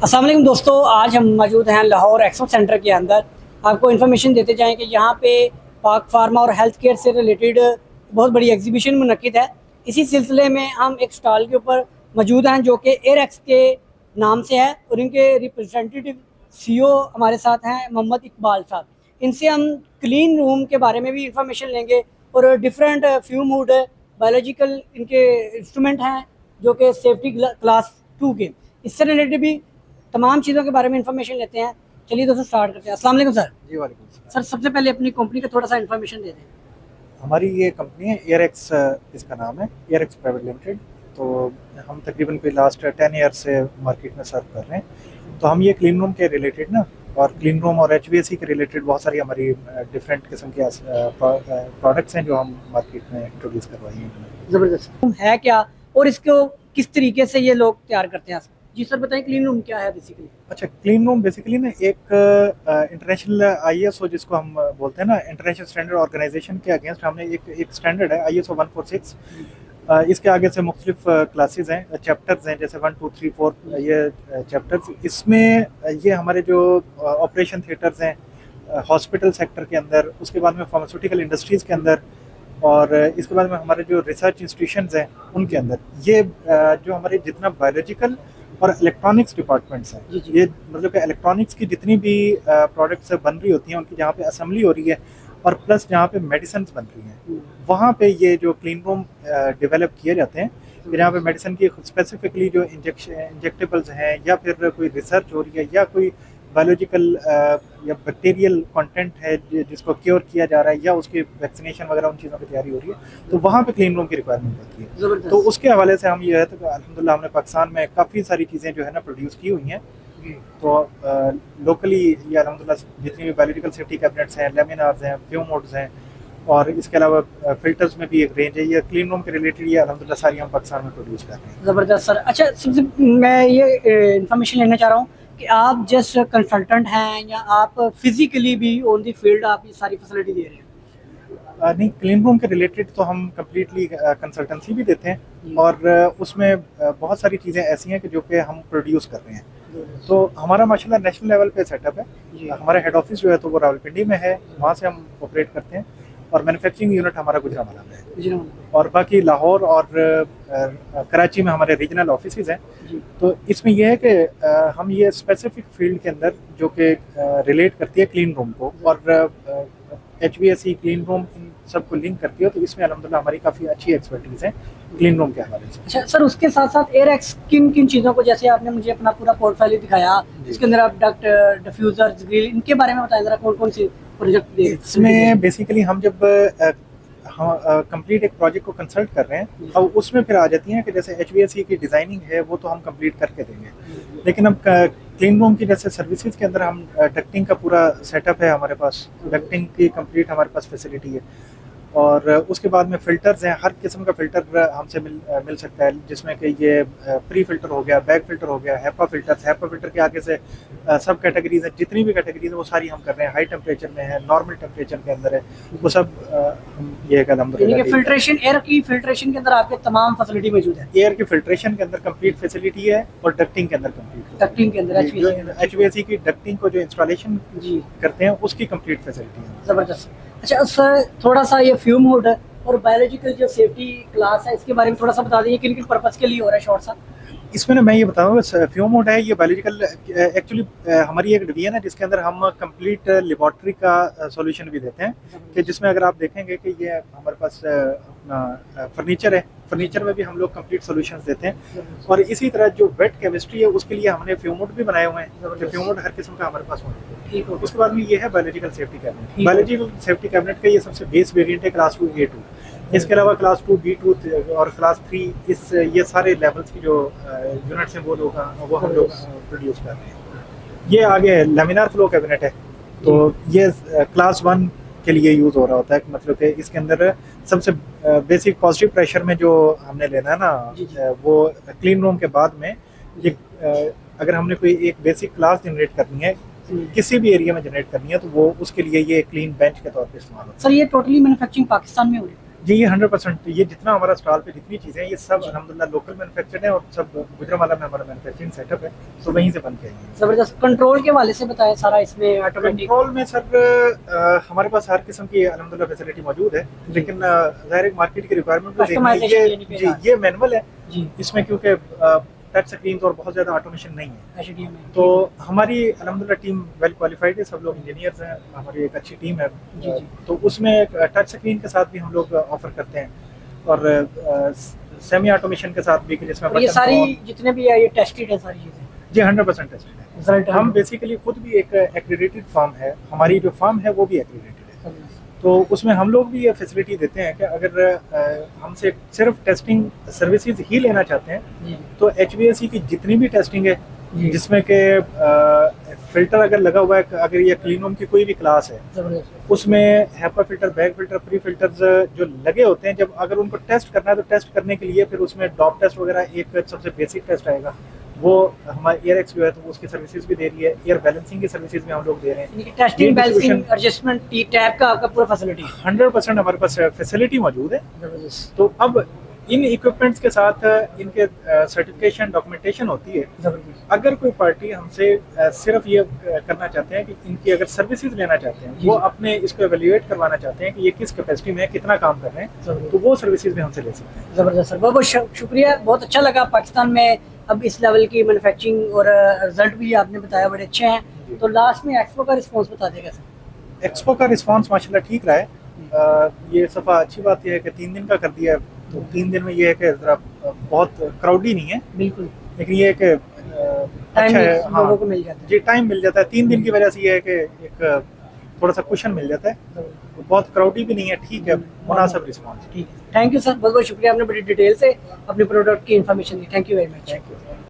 अस्सलाम वालेकुम दोस्तों, आज हम मौजूद हैं लाहौर एक्सपो सेंटर के अंदर। आपको इन्फॉर्मेशन देते जाएं कि यहाँ पे पाक फार्मा और हेल्थ केयर से रिलेटेड बहुत बड़ी एग्जीबिशन मुनक्किद है। इसी सिलसिले में हम एक स्टॉल के ऊपर मौजूद हैं जो कि एयरएक्स के नाम से है और इनके रिप्रेजेंटेटिव सीईओ हमारे साथ हैं मोहम्मद इकबाल साहब। इनसे हम क्लीन रूम के बारे में भी इंफॉर्मेशन लेंगे और डिफरेंट फ्यूम हुड बायोलॉजिकल इनके इंस्ट्रूमेंट हैं जो कि सेफ्टी क्लास 2 के, इससे रिलेटेड भी तमाम चीज़ों के बारे में इंफॉर्मेशन लेते हैं। चलिए दोस्तों स्टार्ट करते हैं। अस्सलाम वालेकुम सर। जी वालेकुम सलाम। सर सबसे पहले अपनी कंपनी का थोड़ा सा इंफॉर्मेशन दे दें। हमारी ये कंपनी है एयरएक्स, इसका नाम है एयरएक्स प्राइवेट लिमिटेड। तो हम तकरीबन कोई लास्ट 10 ईयर से मार्केट में सर्व कर रहे हैं। तो हम ये क्लीन रूम के रिलेटेड ना, और क्लीन रूम और HVAC के रिलेटेड बहुत सारी हमारी डिफरेंट किस्म के प्रोडक्ट्स हैं जो हम मार्केट में इंट्रोड्यूस करवाई हैं। ज़बरदस्त है क्या और इसको किस तरीके से ये लोग तैयार करते हैं? जी सर बताएं, क्लीन रूम क्या है बेसिकली? अच्छा, क्लीन रूम बेसिकली ना एक इंटरनेशनल ISO जिसको हम बोलते हैं ना, इंटरनेशनल स्टैंडर्ड ऑर्गेनाइजेशन के अगेंस्ट हमने एक स्टैंडर्ड है ISO 146। इसके आगे से मुख्तलिफ क्लासेस हैं, चैप्टर्स हैं, जैसे 1 2 3 4 ये चैप्टर्स। इसमें ये हमारे जो ऑपरेशन थिएटर्स हैं हॉस्पिटल सेक्टर के अंदर, उसके बाद में फार्मास्यूटिकल इंडस्ट्रीज़ के अंदर, और इसके बाद में हमारे जो रिसर्च इंस्टीट्यूशंस हैं उनके अंदर, ये जो हमारे जितना बायोलॉजिकल और इलेक्ट्रॉनिक्स डिपार्टमेंट्स हैं, ये मतलब कि इलेक्ट्रॉनिक्स की जितनी भी प्रोडक्ट्स बन रही होती हैं उनकी जहाँ पे असेंबली हो रही है, और प्लस जहाँ पे मेडिसिन बन रही हैं, वहाँ पे ये जो क्लीन रूम डेवलप किए जाते हैं, जहाँ पे मेडिसिन की स्पेसिफिकली जो इंजेक्टेबल्स हैं, या फिर कोई रिसर्च हो रही है, या कोई बायोलॉजिकल या बैक्टीरियल कंटेंट है जिसको क्योर किया जा रहा है, या उसकी वैक्सीनेशन वगैरह उन चीज़ों की तैयारी हो रही है, तो वहाँ पे क्लीन रूम की रिक्वायरमेंट होती है। तो उसके हवाले से हम ये है, तो अल्हम्दुलिल्लाह हमने पाकिस्तान में काफ़ी सारी चीज़ें जो है ना प्रोड्यूस की हुई हैं। तो लोकली ये अल्हम्दुलिल्लाह जितनी भी बायोलॉजिकल सेफ्टी कैबिनेट्स हैं, लेमिनार्स हैं, फ्यूम हुड्स हैं, और इसके अलावा फिल्टर्स में भी एक रेंज है। ये क्लीन रूम के रिलेटेड ये अल्हम्दुलिल्लाह सारी हम पाकिस्तान में प्रोड्यूस कर रहे हैं। ज़बरदस्त सर। अच्छा, सबसे मैं ये इंफॉर्मेशन लेना चाह रहा हूँ कि आप जस्ट कंसल्टेंट हैं या आप फिजिकली भी ऑन द फील्ड आप ये सारी फैसिलिटी दे रहे हैं? नहीं, क्लीन रूम के रिलेटेड तो हम कम्प्लीटली कंसल्टेंसी भी देते हैं, और उसमें बहुत सारी चीज़ें ऐसी हैं कि जो कि हम प्रोड्यूस कर रहे हैं। तो हमारा माशाल्लाह नेशनल लेवल पे सेटअप है। हमारा हेड ऑफिस जो है तो वो रावलपिंडी में है, वहाँ से हम ऑपरेट करते हैं, और मैन्युफैक्चरिंग यूनिट हमारा गुजरावाला में है, और बाकी लाहौर और कराची में हमारे रीजनल ऑफिसेज हैं। तो इसमें यह है कि हम ये स्पेसिफिक फील्ड के अंदर जो कि रिलेट करती है क्लीन रूम को, और HVAC क्लीन रूम इन सबको लिंक करती है, तो इसमें अल्हम्दुलिल्लाह हमारी काफ़ी अच्छी एक्सपर्टीज़ है क्लीन रूम के हवाले से। अच्छा सर, उसके साथ साथ एयरएक्स किन किन चीज़ों को, जैसे आपने मुझे अपना पूरा पोर्टफोलियो दिखाया, इसके अंदर आप डक्ट, डिफ्यूजर्स, ग्रिल, इनके बारे में बताएं जरा, कौन कौन सी प्रोजेक्ट? इसमें बेसिकली हम जब कंप्लीट एक प्रोजेक्ट को कंसल्ट कर रहे हैं, अब उसमें फिर आ जाती हैं कि जैसे HVAC की डिज़ाइनिंग है वो तो हम कंप्लीट करके देंगे, लेकिन अब क्लीन रूम की जैसे सर्विसेज के अंदर हम डक्टिंग का पूरा सेटअप है हमारे पास, डक्टिंग की कंप्लीट हमारे पास फैसिलिटी है, और उसके बाद में फ़िल्टर्स हैं, हर किस्म का फ़िल्टर हमसे मिल सकता है, जिसमें कि ये प्री फ़िल्टर हो गया, बैग फ़िल्टर हो गया, HEPA फ़िल्टर के आगे से सब कैटेगरीज हैं, जितनी भी कैटेगरीज है वो सारी हम कर रहे हैं। हाई टेम्परेचर में है, नॉर्मल टेम्परेचर के अंदर है, वो सब हम ये अल्हम्दुलिल्लाह। फिल्ट्रेशन, एयर की फिल्ट्रेशन के अंदर आपके तमाम फैसिलिटी मौजूद है? एयर की फिल्ट्रेशन के अंदर कंप्लीट फैसिलिटी है, और डक्टिंग के अंदर कंप्लीट, डक्टिंग के अंदर जो HVAC की डक्टिंग को जो इंस्टॉलेशन करते हैं उसकी कंप्लीट फैसिलिटी है। ज़बरदस्त। अच्छा सर, थोड़ा सा ये फ्यूम हुड और बायोलॉजिकल जो सेफ्टी क्लास है इसके बारे में थोड़ा सा बता दीजिए, किन किन पर्पस के लिए हो रहा है शॉर्ट सा? इसमें ना मैं ये बताऊँगा, फ्यूम हुड है ये बायोलॉजिकल, एक्चुअली हमारी एक डिवीजन है जिसके अंदर हम कंप्लीट लेबॉर्ट्री का सॉल्यूशन भी देते हैं, कि जिसमें अगर आप देखेंगे कि ये हमारे पास अपना फर्नीचर है, फर्नीचर में भी हम लोग कंप्लीट सॉल्यूशंस देते हैं, और इसी तरह जो वेट केमिस्ट्री है उसके लिए हमने फ्यूम हुड भी बनाए हुए हैं, तो फ्यूम हुड हर किस्म का हमारे पास होता है। उसके बाद में ये है biological safety cabinet. Biological safety cabinet का ये सबसे बेस वेरिएंट है क्लास 2 A2। इसके अलावा क्लास 2 B2 और क्लास 3, ये सारे लेवल्स की जो यूनिट्स हैं वो हम लोग प्रोड्यूस कर रहे हैं। ये आगे लेमिनार फ्लो कैबिनेट है, तो ये क्लास 1 के लिए यूज़ हो रहा होता है, मतलब कि इसके अंदर सबसे बेसिक पॉजिटिव प्रेशर में जो हमने लेना है ना, वो क्लीन रूम के बाद में ये अगर हमने कोई एक बेसिक क्लास जनरेट करनी है, किसी भी एरिया में जनरेट करनी है, तो वो उसके लिए ये क्लीन बेंच के तौर पे इस्तेमाल होता है। सर ये टोटली मैन्युफैक्चरिंग पाकिस्तान में हो रही है? जी ये 100% ये जितना हमारा स्टॉल पे जितनी चीज़ें हैं ये सब अल्हम्दुलिल्लाह लोकल मैन्युफैक्चर्ड है और सब गुजरांवाला में हमारा मैन्युफैक्चरिंग सेटअप है, तो वहीं से बन के आई है। ज़बरदस्त। कंट्रोल के हवाले से बताएं सारा इसमें ऑटोमेटिक। कंट्रोल में सर हमारे पास हर किस्म की अल्हम्दुलिल्लाह फैसिलिटी मौजूद है, लेकिन ज़ाहिर है मार्केट की रिक्वायरमेंट को देखना Customization ये जी ये मैनुअल है जी इसमें, क्योंकि टच स्क्रीन और बहुत ज़्यादा ऑटोमेशन नहीं है। HDMI में। तो हमारी अल्हम्दुलिल्लाह टीम वेल क्वालिफाइड है, सब लोग इंजीनियर्स हैं, हमारी एक अच्छी टीम है। जी, जी। तो उसमें टच स्क्रीन के साथ भी हम लोग ऑफर करते हैं और सेमी ऑटोमेशन के साथ भी, कि जिसमें और ये बटन सारी और- जितने भी है ये टेस्टेड है सारी चीज़ें। जी 100% टेस्टेड है। रिजल्ट हम बेसिकली खुद भी एक एक्रेडिटेड फर्म है, हमारी जो फर्म है वो भी एक्रेडिटेड है, तो उसमें हम लोग भी ये फैसिलिटी देते हैं कि अगर हमसे सिर्फ टेस्टिंग सर्विसेज ही लेना चाहते हैं जी तो HVAC की जितनी भी टेस्टिंग है, जी जिसमें के फिल्टर अगर लगा हुआ है, अगर ये क्लीन रूम की कोई भी क्लास है ज़बरदस्त। उसमें HEPA filter, bag filter, pre filters जो लगे होते हैं, जब अगर उनको टेस्ट करना है तो टेस्ट करने के लिए फिर उसमें डॉप टेस्ट वगैरह एक सबसे बेसिक टेस्ट आएगा, वो हमारा एयर एक्स जो है तो उसकी सर्विसेज भी दे रही है, एयर बैलेंसिंग की सर्विसेज भी हम लोग दे रहे हैं। Testing balancing distribution- adjustment tab का आपका पूरा फैसिलिटी। 100% हमारे पास फैसिलिटी मौजूद है। ज़बरदस्त तो अब इन इक्विपमेंट्स के साथ इनके सर्टिफिकेशन डॉक्यूमेंटेशन होती है। ज़बरदस्त। अगर कोई पार्टी हमसे सिर्फ ये करना चाहते हैं कि इनकी अगर सर्विसेज लेना चाहते हैं, जी। वो अपने इसको एवेल्युएट करवाना चाहते हैं कि ये किस कैपेसिटी में कितना काम कर रहे हैं, ज़बरदस्त। तो वो सर्विसेज भी हमसे ले सकते हैं। ज़बरदस्त सर, बहुत बहुत शुक्रिया। बहुत अच्छा लगा पाकिस्तान में अब इस लेवल की मैन्युफैक्चरिंग और रिजल्ट भी आपने बताया बड़े अच्छे हैं। जी। तो लास्ट में एक्सपो का रिस्पॉन्स बता देगा सर। एक्सपो का रिस्पांस माशाल्लाह ठीक रहा है। ये सफ़ा अच्छी बात यह है कि 3 दिन का कर दिया है, तो 3 दिन में ये है कि ज़रा बहुत क्राउडी नहीं है, बिल्कुल लेकिन ये है कि टाइम अच्छा है। हाँ लोगों को मिल जाता है। जी टाइम मिल जाता है, 3 दिन की वजह से ये है कि एक थोड़ा सा कुशन मिल जाता है, ज़बरदस्त। तो बहुत क्राउडी भी नहीं है, ठीक है, मुनासिब रिस्पांस। ठीक है, थैंक यू सर, बहुत बहुत शुक्रिया। आपने बड़ी डिटेल से अपने प्रोडक्ट की information the. Thank you very much. Thank you.